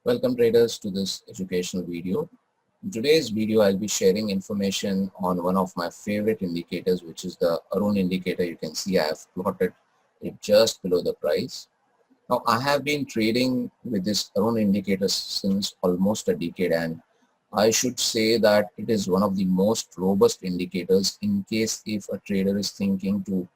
Welcome traders to this educational video. In today's video, I'll be sharing information on one of my favorite indicators, which is the Aroon indicator. You can see I have plotted it just below the price. Now, I have been trading with this Aroon indicator since almost a decade, and I should say that it is one of the most robust indicators in case if a trader is thinking to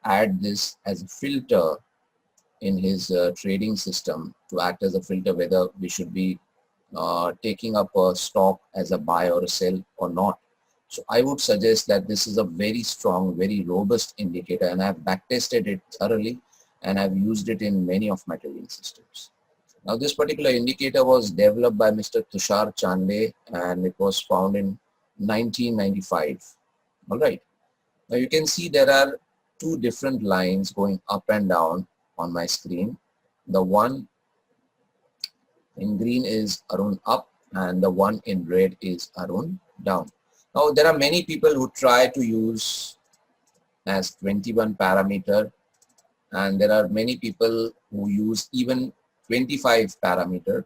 add this as a filter in his trading system to act as a filter whether we should be taking up a stock as a buy or a sell or not. So I would suggest that this is a very strong, very robust indicator, and I've backtested it thoroughly and I've used it in many of my trading systems. Now this particular indicator was developed by Mr. Tushar Chande and it was found in 1995. All right. Now you can see there are two different lines going up and down on my screen. The one in green is Aroon up and the one in red is Aroon down. Now there are many people who try to use as 21 parameter, and there are many people who use even 25 parameter.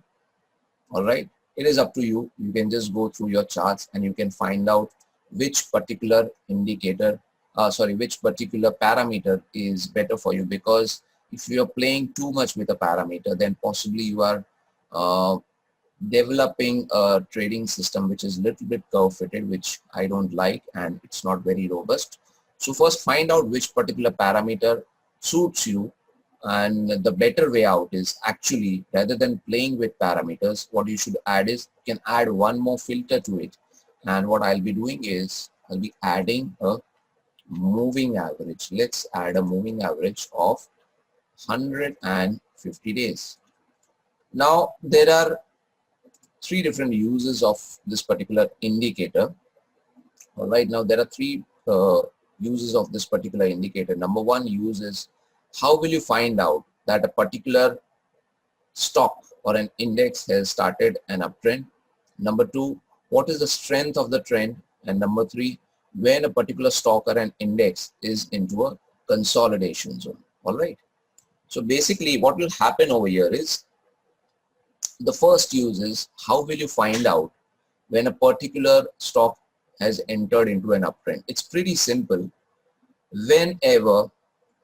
All right, it is up to you. You can just go through your charts and you can find out which particular indicator which particular parameter is better for you, because if you are playing too much with a parameter, then possibly you are developing a trading system which is a little bit curve fitted, which I don't like, and it's not very robust. So first find out which particular parameter suits you, and the better way out is actually, rather than playing with parameters, what you should add is you can add one more filter to it. And what I'll be doing is I'll be adding a moving average. Let's add a moving average of 150 days. Now there are three different uses of this particular indicator. All right, now there are three uses of this particular indicator. Number one use is, how will you find out that a particular stock or an index has started an uptrend? Number two, what is the strength of the trend? And number three, when a particular stock or an index is into a consolidation zone. All right. So basically what will happen over here is, the first use is, how will you find out when a particular stock has entered into an uptrend? It's pretty simple. Whenever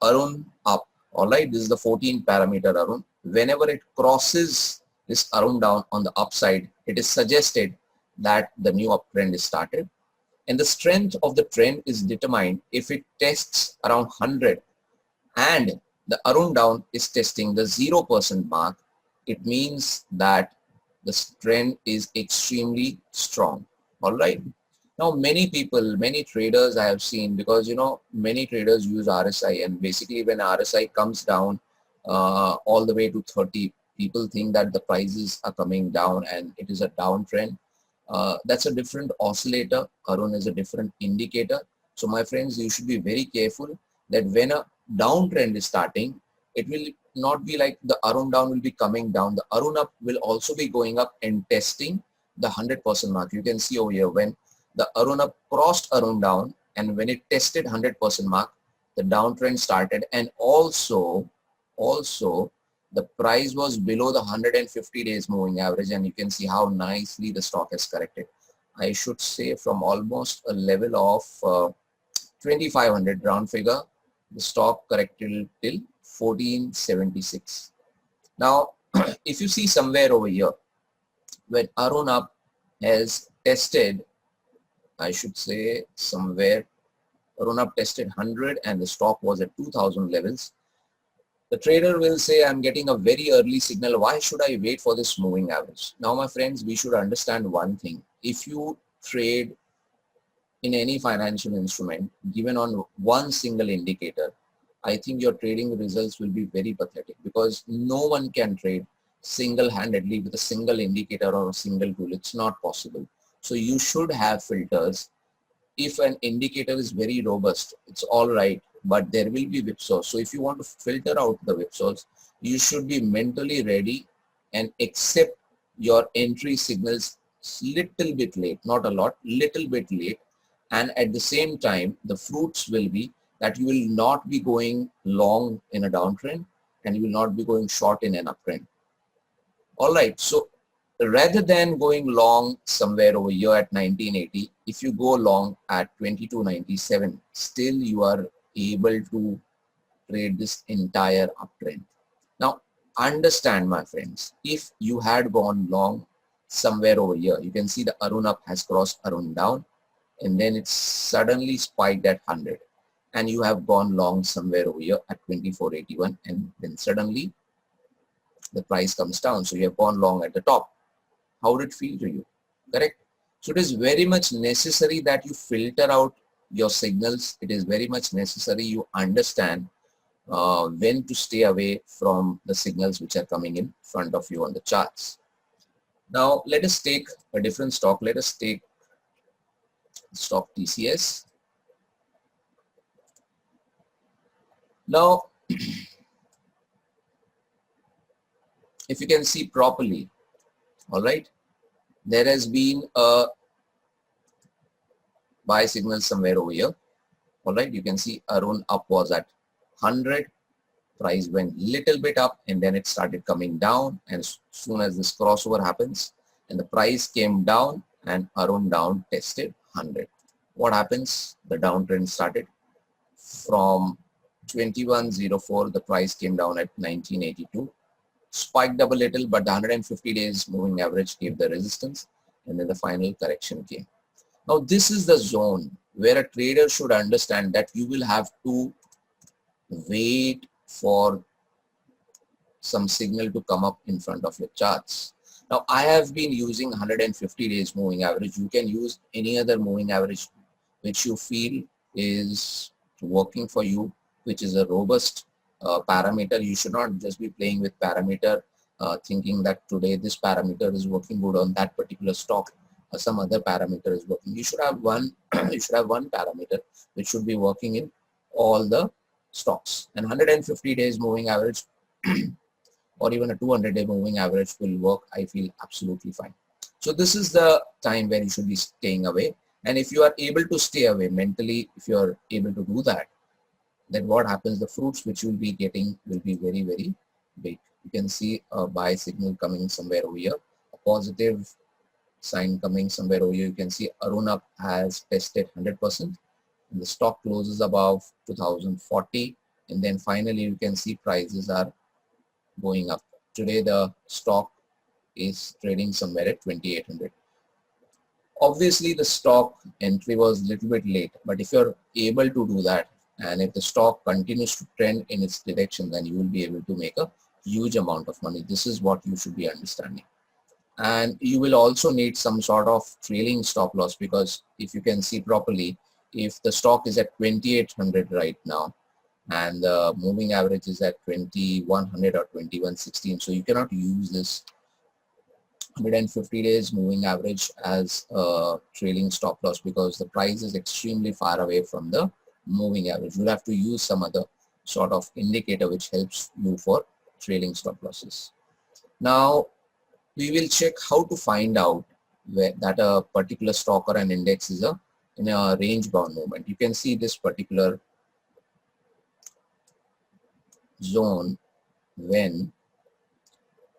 Aroon up, all right, this is the 14 parameter Aroon, whenever it crosses this Aroon down on the upside, it is suggested that the new uptrend is started. And the strength of the trend is determined if it tests around 100 and the Aroon down is testing the 0% mark. It means that the trend is extremely strong. All right. Now many people, many traders I have seen, because many traders use RSI, and basically when RSI comes down all the way to 30, people think that the prices are coming down and it is a downtrend. That's a different oscillator. Aroon is a different indicator. So my friends, you should be very careful that when a downtrend is starting, it will not be like the Aroon down will be coming down. The Aroon up will also be going up and testing the 100% mark. You can see over here when the Aroon up crossed Aroon down, and when it tested 100% mark, the downtrend started, and also the price was below the 150 days moving average, and you can see how nicely the stock has corrected. I should say from almost a level of 2500 round figure, the stock corrected till 1476. Now if you see somewhere over here, when Aroon up has tested, I should say somewhere Aroon up tested 100 and the stock was at 2000 levels, the trader will say, I'm getting a very early signal. Why should I wait for this moving average? Now, my friends, we should understand one thing. If you trade in any financial instrument given on one single indicator, I think your trading results will be very pathetic, because no one can trade single-handedly with a single indicator or a single tool. It's not possible. So you should have filters. If an indicator is very robust, it's all right, but there will be whipsaws. So if you want to filter out the whipsaws, you should be mentally ready and accept your entry signals little bit late, not a lot, little bit late. And at the same time, the fruits will be that you will not be going long in a downtrend and you will not be going short in an uptrend. All right. So rather than going long somewhere over here at 1980, if you go long at 2297, still you are able to trade this entire uptrend. Now, understand, my friends, if you had gone long somewhere over here, you can see the Aroon up has crossed Aroon down, and then it's suddenly spiked at 100, and you have gone long somewhere over here at 2481, and then suddenly the price comes down, so you have gone long at the top. How did it feel to you? Correct? So it is very much necessary that you filter out your signals. It is very much necessary you understand when to stay away from the signals which are coming in front of you on the charts. Now let us take a different stock. Let us take stock TCS. Now if you can see properly, all right, there has been a buy signal somewhere over here. All right, you can see Aroon up was at 100, price went little bit up, and then it started coming down, and as soon as this crossover happens and the price came down and Aroon down tested 100, what happens? The downtrend started from 2104. The price came down at 1982, spiked up a little, but the 150 days moving average gave the resistance, and then the final correction came. Now this is the zone where a trader should understand that you will have to wait for some signal to come up in front of your charts. Now I have been using 150 days moving average. You can use any other moving average which you feel is working for you, which is a robust parameter. You should not just be playing with parameter thinking that today this parameter is working good on that particular stock or some other parameter is working. You should have one you should have one parameter which should be working in all the stocks, and 150 days moving average or even a 200-day moving average will work, I feel, absolutely fine. So this is the time where you should be staying away, and if you are able to stay away mentally, if you are able to do that, then what happens, the fruits which you will be getting will be very, very big. You can see a buy signal coming somewhere over here, a positive sign coming somewhere over here. You can see Aroon up has tested 100%, and the stock closes above 2040, and then finally you can see prices are going up. Today the stock is trading somewhere at 2800. Obviously the stock entry was a little bit late, but if you're able to do that, and if the stock continues to trend in its direction, then you will be able to make a huge amount of money. This is what you should be understanding. And you will also need some sort of trailing stop loss, because if you can see properly, if the stock is at 2800 right now and the moving average is at 2100 or 2116, so you cannot use this 150 days moving average as a trailing stop loss, because the price is extremely far away from the moving average. You'll have to use some other sort of indicator which helps you for trailing stop losses. Now we will check how to find out that a particular stock or an index is in a range bound movement. You can see this particular zone when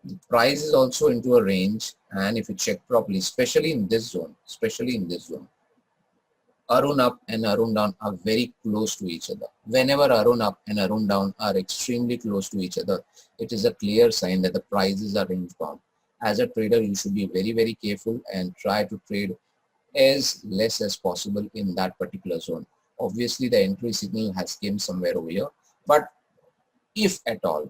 the price is also into a range, and if you check properly, especially in this zone, Aroon up and Aroon down are very close to each other. Whenever Aroon up and Aroon down are extremely close to each other, it is a clear sign that the prices are range bound. As a trader, you should be very, very careful and try to trade as less as possible in that particular zone. Obviously, the entry signal has came somewhere over here, but if at all,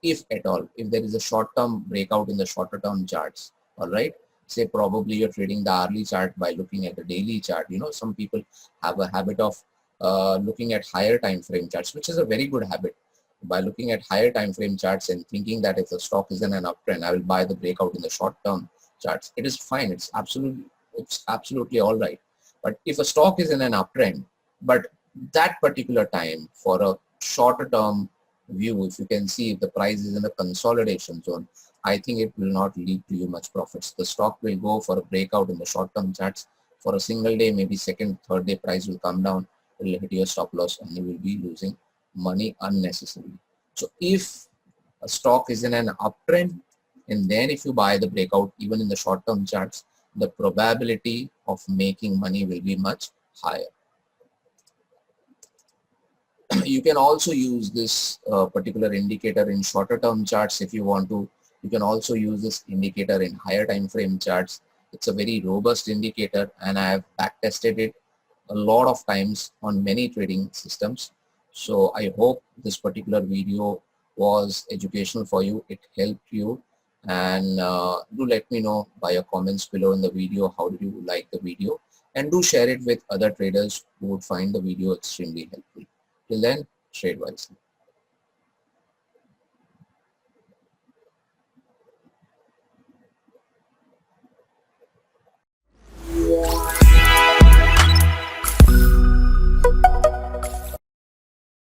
if there is a short-term breakout in the shorter-term charts, all right, say probably you're trading the hourly chart by looking at the daily chart. You know, some people have a habit of looking at higher time frame charts, which is a very good habit. By looking at higher time frame charts and thinking that if the stock is in an uptrend, I will buy the breakout in the short-term charts. It is fine. It's absolutely all right. But if a stock is in an uptrend, but that particular time for a shorter term view, if you can see if the price is in a consolidation zone, I think it will not lead to you much profits. The stock will go for a breakout in the short-term charts for a single day, maybe second, third day price will come down, it will hit your stop loss, and you will be losing money unnecessarily. So if a stock is in an uptrend, And then if you buy the breakout, even in the short-term charts, the probability of making money will be much higher. You can also use this particular indicator in shorter term charts if you want to. You can also use this indicator in higher time frame charts. It's a very robust indicator, and I have back tested it a lot of times on many trading systems. So I hope this particular video was educational for you. It helped you, and do let me know by your comments below in the video how did you like the video, and do share it with other traders who would find the video extremely helpful. Till then, trade wisely.